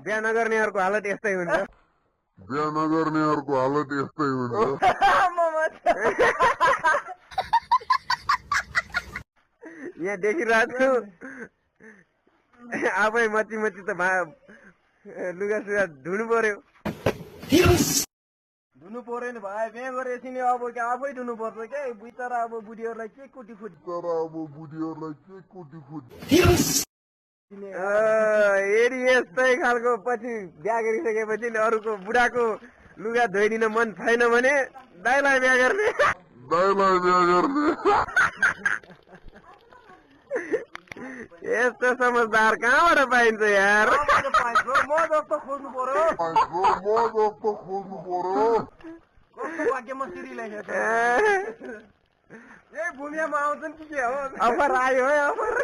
बिहा नगर्नेहरूको हालत यस्तै हुन्छ बिहा नगर्नेहरूको हालत यस्तै हुन्छ यहाँ देखिरहेको छु आफै मची मची त लुगा सुगा धुनु पर्यो धुनु पर्यो नि भाइ बिहा गरेपछि नि अब क्या आफै धुनु पर्छ क्या बिचरा अब बुढीहरूलाई के कुटी फुटी यदि यस्तै खालको पछि बिहा गरिसकेपछि अरूको बुढाको लुगा धोइदिन मन छैन भने दाइलाई बिहा गर्ने यस्तो समझदार कहाँबाट पाइन्छ यार म जस्तो खोज्नु पर्यो कस्तो भाग्यमा सिरी लेखेको ए भूमियामा आउँछन् कि के हो अफर आयो है अफर